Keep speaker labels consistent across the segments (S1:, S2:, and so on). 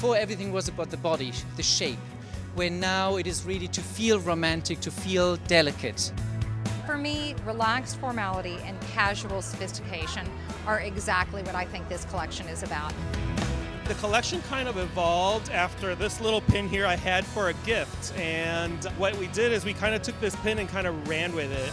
S1: Before, everything was about the body, the shape, where now it is really to feel romantic, to feel delicate.
S2: For me, relaxed formality and casual sophistication are exactly what I think this collection is about.
S3: The collection kind of evolved after this little pin here I had for a gift, and what we did is we kind of took this pin and kind of ran with it.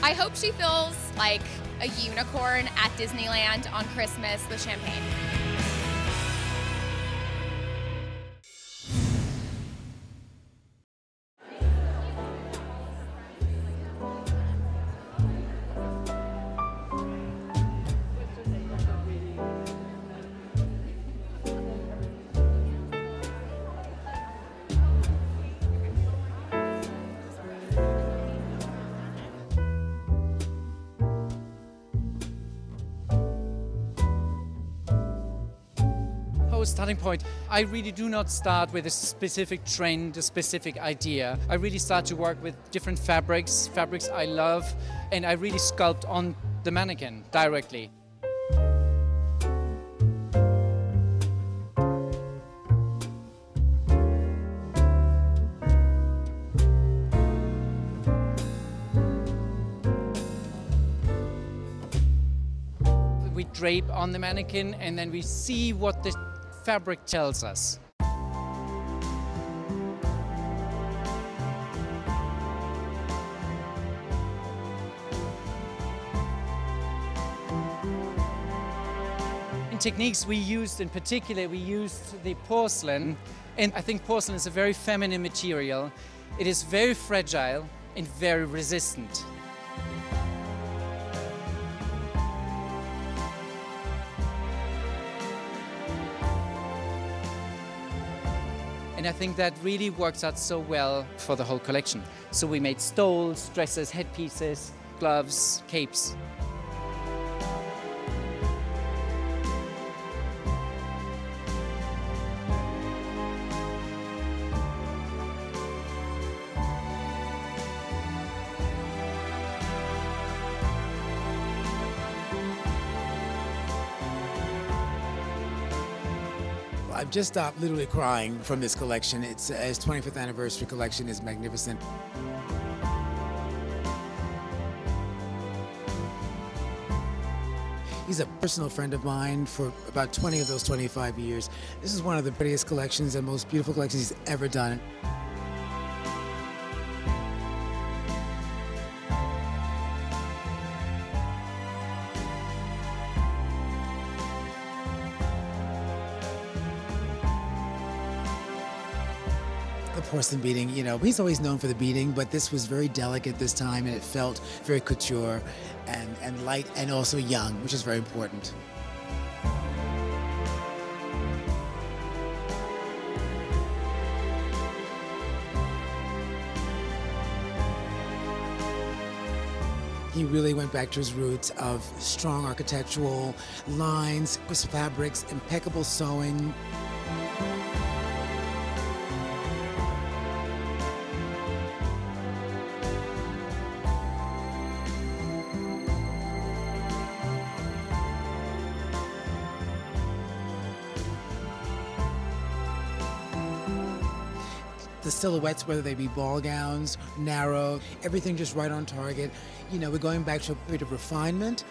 S4: I hope she feels like a unicorn at Disneyland on Christmas with champagne.
S1: Starting point, I really do not start with a specific trend, a specific idea. I really start to work with different fabrics I love, and I really sculpt on the mannequin directly. We drape on the mannequin and then we see what the fabric tells us. In techniques we used, in particular, we used the porcelain, and I think porcelain is a very feminine material. It is very fragile and very resistant. And I think that really works out so well for the whole collection. So we made stoles, dresses, headpieces, gloves, capes.
S5: I've just stopped literally crying from this collection. It's his 25th anniversary collection is magnificent. He's a personal friend of mine for about 20 of those 25 years. This is one of the prettiest collections and most beautiful collections he's ever done. The porcelain beading, you know, he's always known for the beading, but this was very delicate this time, and it felt very couture and light and also young, which is very important. He really went back to his roots of strong architectural lines, crisp fabrics, impeccable sewing. The silhouettes, whether they be ball gowns, narrow, everything just right on target. You know, we're going back to a period of refinement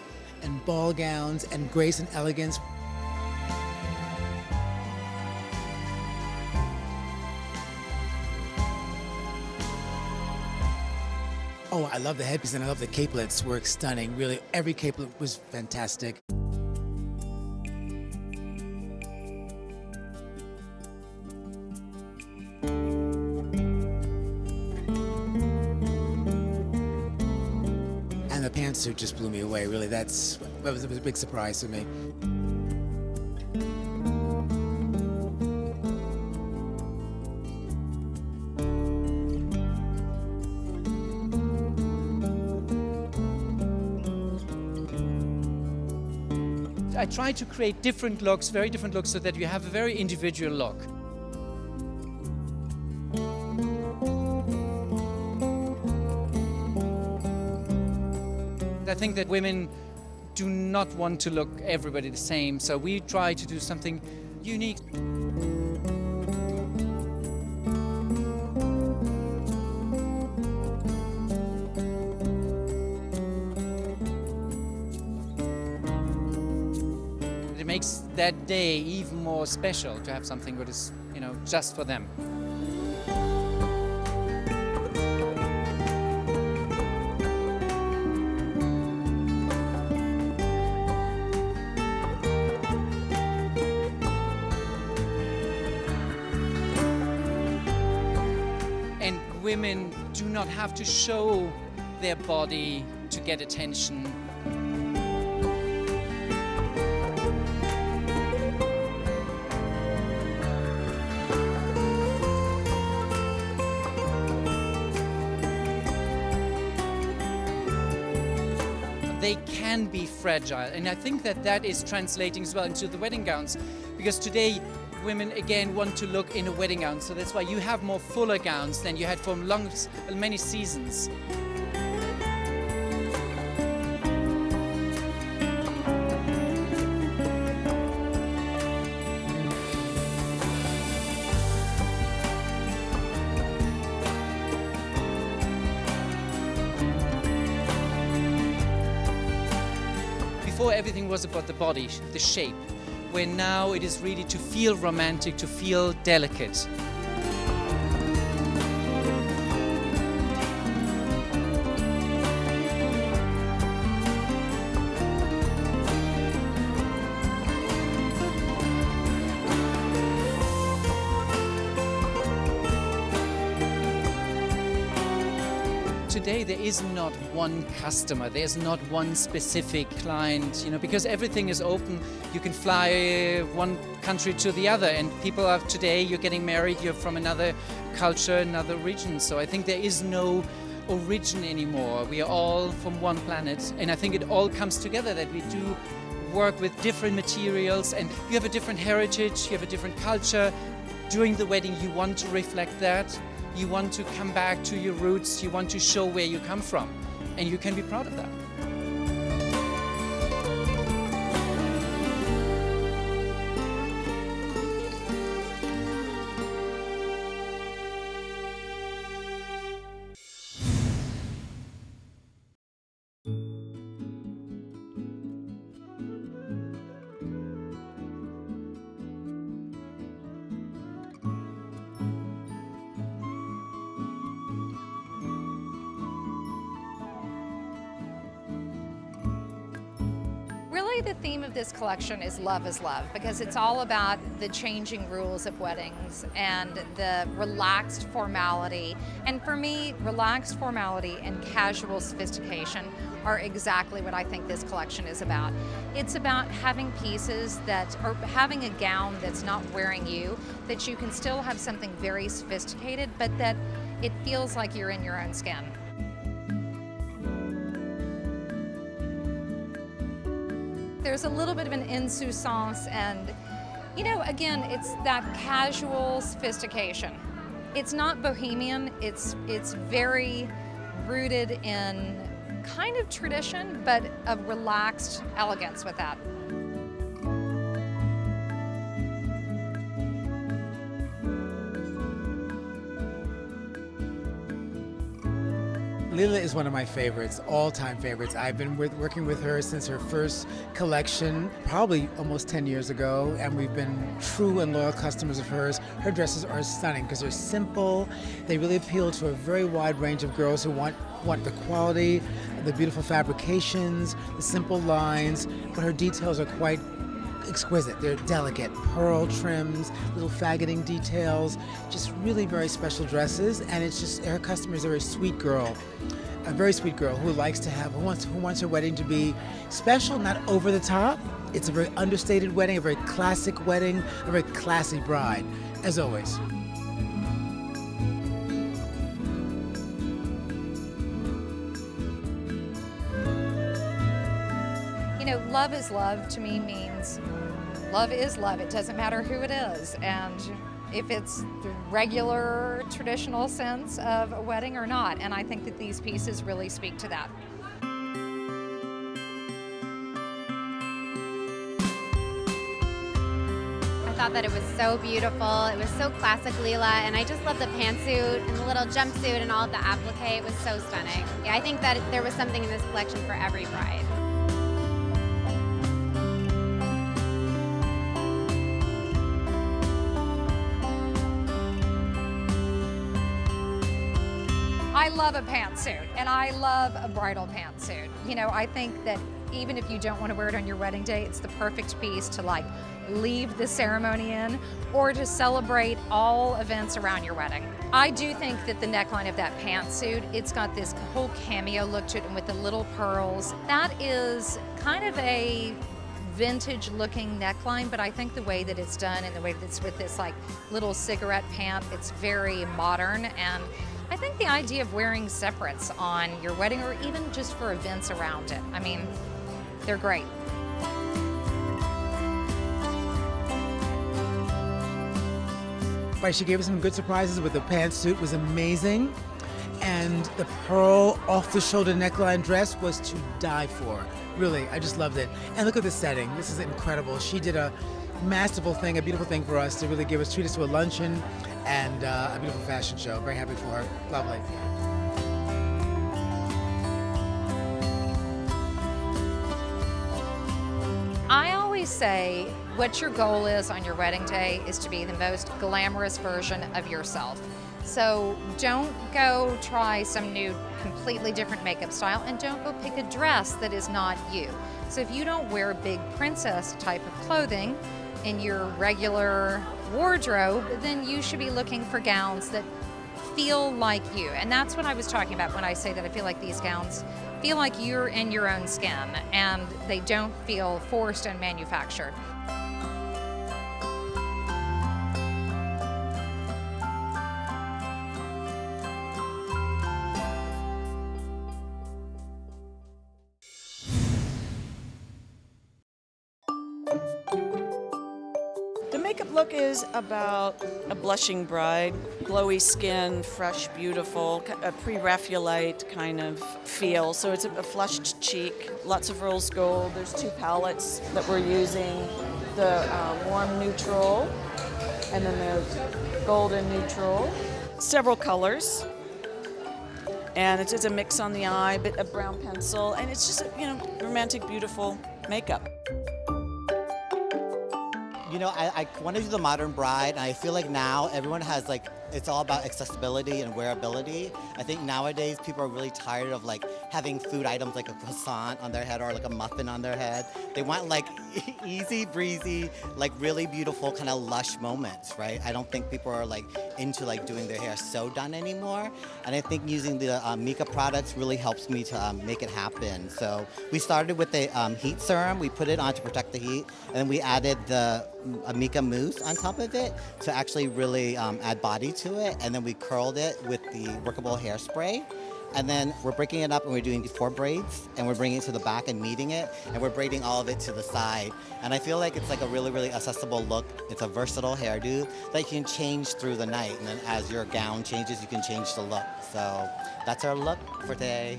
S5: and ball gowns and grace and elegance. Oh, I love the headpiece and I love the capelets were stunning. Really, every capelet was fantastic. The pantsuit just blew me away, really. That was a big surprise to me.
S1: I try to create different looks, very different looks, so that you have a very individual look. I think that women do not want to look everybody the same, so we try to do something unique. It makes that day even more special to have something that is, just for them. And women do not have to show their body to get attention. They can be fragile, and I think that is translating as well into the wedding gowns, because today women again want to look in a wedding gown, so that's why you have more fuller gowns than you had for many seasons. Before everything was about the body, the shape, where now it is really to feel romantic, to feel delicate. Today there is not one customer, there's not one specific client, because everything is open. You can fly one country to the other, and people are today, you're getting married, you're from another culture, another region. So I think there is no origin anymore. We are all from one planet, and I think it all comes together that we do work with different materials, and you have a different heritage, you have a different culture. During the wedding you want to reflect that. You want to come back to your roots, you want to show where you come from, and you can be proud of that.
S2: Really, the theme of this collection is love is love, because it's all about the changing rules of weddings and the relaxed formality. And for me, relaxed formality and casual sophistication are exactly what I think this collection is about. It's about having pieces or having a gown that's not wearing you, that you can still have something very sophisticated, but that it feels like you're in your own skin. There's a little bit of an insouciance, and again, it's that casual sophistication. It's not bohemian, it's very rooted in kind of tradition, but a relaxed elegance with that.
S5: Lela is one of my favorites, all-time favorites. I've been working with her since her first collection, probably almost 10 years ago, and we've been true and loyal customers of hers. Her dresses are stunning because they're simple. They really appeal to a very wide range of girls who want the quality, the beautiful fabrications, the simple lines, but her details are quite exquisite. They're delicate, pearl trims, little faggoting details, just really very special dresses. And it's just, her customer is a very sweet girl who likes to have, who wants her wedding to be special, not over the top. It's a very understated wedding, a very classic wedding, a very classy bride, as always.
S2: Love is love to me means love is love. It doesn't matter who it is. And if it's the regular traditional sense of a wedding or not. And I think that these pieces really speak to that.
S6: thought that it was so beautiful. It was so classic Lela, and I just love the pantsuit and the little jumpsuit and all of the applique. It was so stunning. Yeah, I think that there was something in this collection for every bride.
S2: I love a pantsuit, and I love a bridal pantsuit. You know, I think that even if you don't want to wear it on your wedding day, it's the perfect piece to like leave the ceremony in or to celebrate all events around your wedding. I do think that the neckline of that pantsuit, it's got this whole cameo look to it and with the little pearls. That is kind of a vintage looking neckline, but I think the way that it's done and the way that it's with this like little cigarette pant, it's very modern. And I think the idea of wearing separates on your wedding or even just for events around it, I mean, they're great.
S5: Right, she gave us some good surprises with the pantsuit, was amazing. And the pearl off-the-shoulder neckline dress was to die for. Really, I just loved it. And look at the setting. This is incredible. She did a masterful thing, a beautiful thing for us to really treat us to a luncheon and a beautiful fashion show. Very happy for her. Lovely.
S2: I always say what your goal is on your wedding day is to be the most glamorous version of yourself. So don't go try some new, completely different makeup style, and don't go pick a dress that is not you. So if you don't wear big princess type of clothing in your regular wardrobe, then you should be looking for gowns that feel like you. And that's what I was talking about when I say that I feel like these gowns feel like you're in your own skin and they don't feel forced and manufactured.
S7: The makeup look is about a blushing bride, glowy skin, fresh, beautiful, a pre-Raphaelite kind of feel. So it's a flushed cheek, lots of rose gold. There's two palettes that we're using, the warm neutral and then the golden neutral. Several colors. And it's just a mix on the eye, a bit of brown pencil, and it's just, you know, romantic, beautiful makeup.
S8: You know, I want to do the modern bride, and I feel like now everyone has like, it's all about accessibility and wearability. I think nowadays people are really tired of like having food items like a croissant on their head or like a muffin on their head. They want like easy breezy, like really beautiful kind of lush moments, right? I don't think people are like into like doing their hair so done anymore. And I think using the Mika products really helps me to make it happen. So we started with the heat serum. We put it on to protect the heat, and then we added the Mika mousse on top of it to actually really add body to it, and then we curled it with the workable hairspray. And then we're breaking it up and we're doing 4 braids, and we're bringing it to the back and meeting it, and we're braiding all of it to the side. And I feel like it's like a really, really accessible look. It's a versatile hairdo that you can change through the night, and then as your gown changes, you can change the look. So that's our look for today.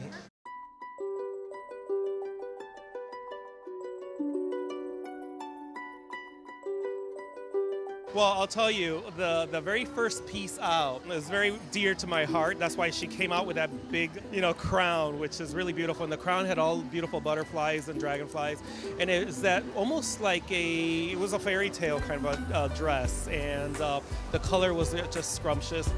S3: Well, I'll tell you, the very first piece out is very dear to my heart. That's why she came out with that big, you know, crown, which is really beautiful. And the crown had all beautiful butterflies and dragonflies. And it was that almost like it was a fairy tale kind of a dress. And the color was just scrumptious.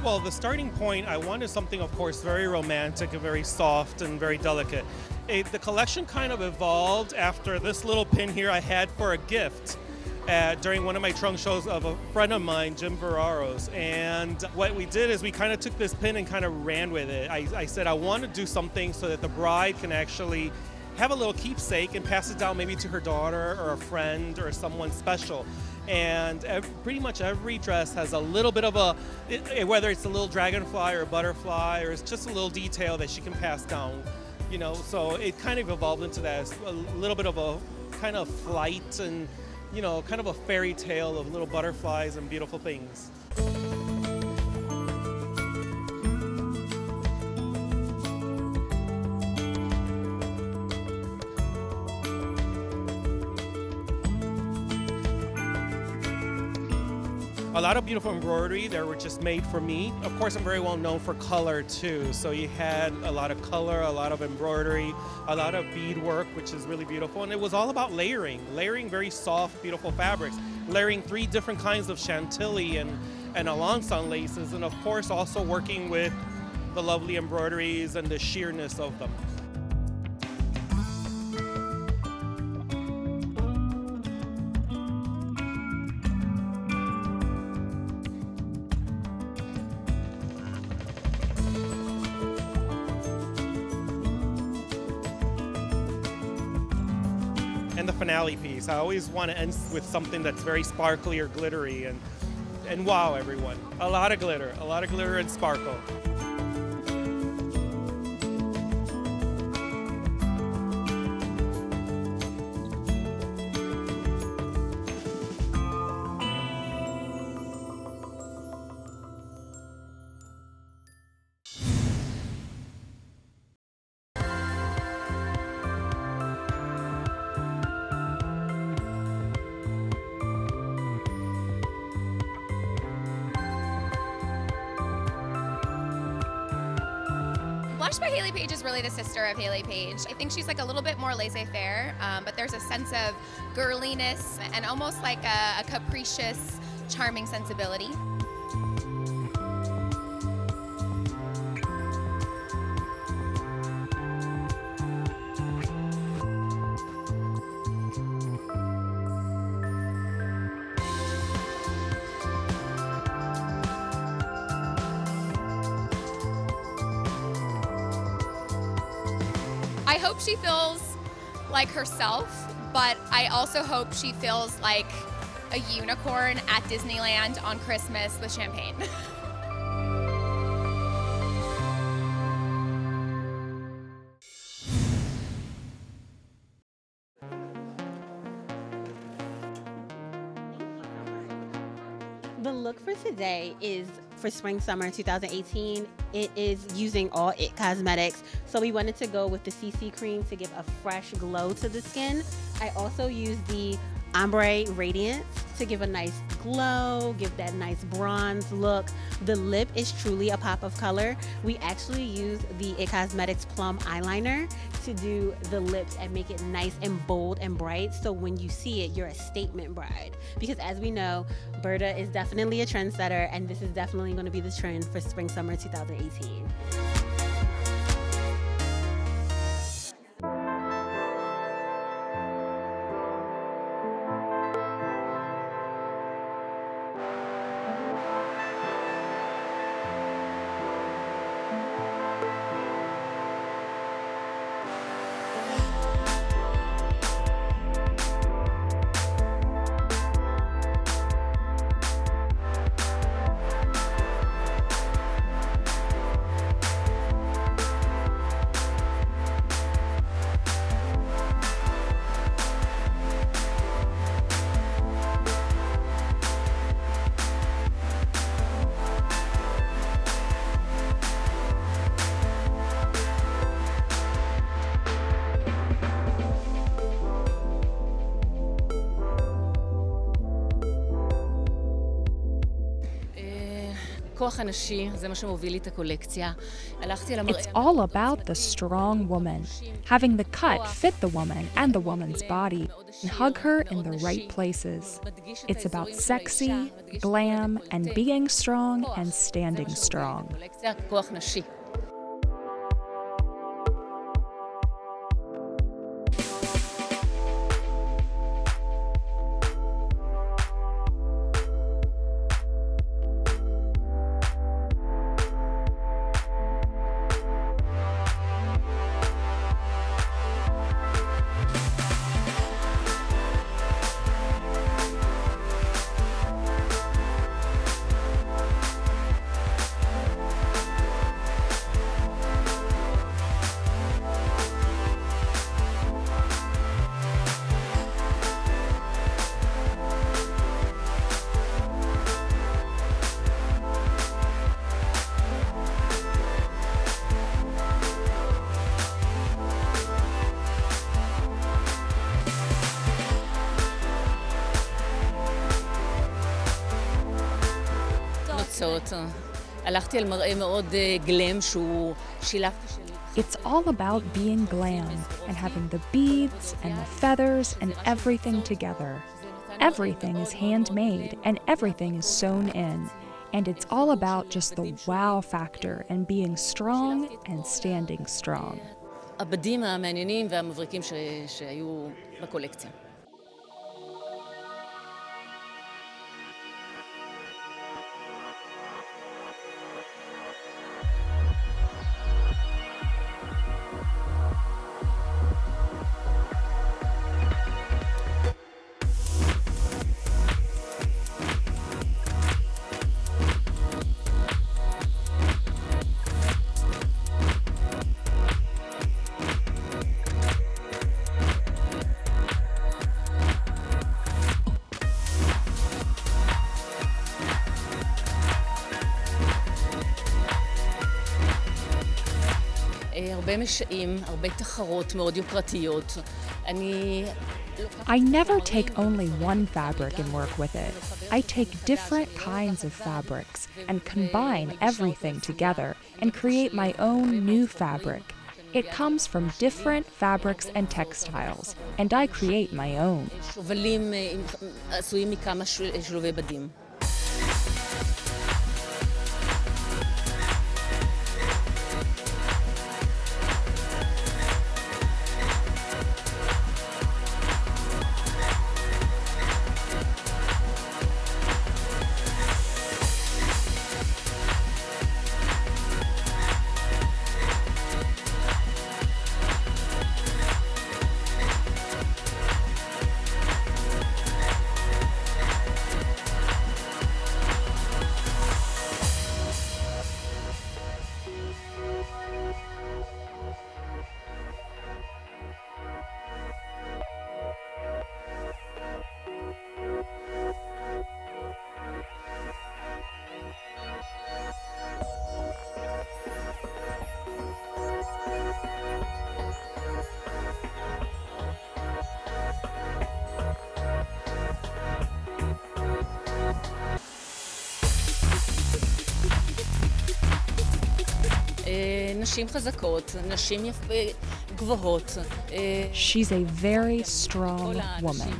S3: Well, the starting point, I wanted something, of course, very romantic and very soft and very delicate. The collection kind of evolved after this little pin here I had for a gift during one of my trunk shows of a friend of mine, Jim Ferraro's. And what we did is we kind of took this pin and kind of ran with it. I said I want to do something so that the bride can actually have a little keepsake and pass it down maybe to her daughter or a friend or someone special. And pretty much every dress has a little bit of whether it's a little dragonfly or a butterfly or it's just a little detail that she can pass down, you know. So it kind of evolved into that, a little bit of a kind of flight and, you know, kind of a fairy tale of little butterflies and beautiful things. A lot of beautiful embroidery that were just made for me. Of course, I'm very well known for color too. So you had a lot of color, a lot of embroidery, a lot of beadwork, which is really beautiful. And it was all about layering very soft, beautiful fabrics, layering 3 different kinds of chantilly and Alençon laces, and of course also working with the lovely embroideries and the sheerness of them. And the finale piece. I always want to end with something that's very sparkly or glittery and wow everyone. A lot of glitter and sparkle.
S4: Blush by Hayley Paige is really the sister of Hayley Paige. I think she's like a little bit more laissez-faire, but there's a sense of girliness and almost like a capricious, charming sensibility. I hope she feels like herself, but I also hope she feels like a unicorn at Disneyland on Christmas with champagne.
S9: The look for today is for spring summer 2018. It is using all IT cosmetics. So we wanted to go with the CC cream to give a fresh glow to the skin. I also used the Ombre Radiance to give a nice glow, give that nice bronze look. The lip is truly a pop of color. We actually use the IT Cosmetics Plum Eyeliner to do the lips and make it nice and bold and bright, so when you see it, you're a statement bride. Because as we know, Berta is definitely a trendsetter, and this is definitely going to be the trend for spring summer 2018.
S10: It's all about the strong woman, having the cut fit the woman and the woman's body, and hug her in the right places. It's about sexy, glam, and being strong and standing strong.
S11: חולצות. הלכתי על מראה מאוד גלם שהוא שילבתי של...
S10: It's all about being glam and having the beads and the feathers and everything together. Everything is handmade and everything is sewn in. And it's all about just the wow factor and being strong and standing strong.
S11: הבדים המעניינים והמבריקים שהיו בקולקציה. הרבה משאים, הרבה תחרות מאוד יוקרתיות.
S10: I never take only one fabric and work with it. I take different kinds of fabrics and combine everything together and create my own new fabric. It comes from different fabrics and textiles, and I create my own.
S11: שובלים עשויים מכמה שלובי בדים. נשים חזקות, נשים גבוהות.
S10: She's a very strong woman.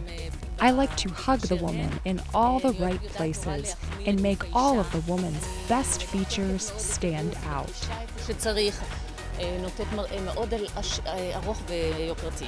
S10: I like to hug the woman in all the right places and make all of the woman's best features stand out.
S11: שצריך, נותנת מראה מאוד ארוך ויוקרתי.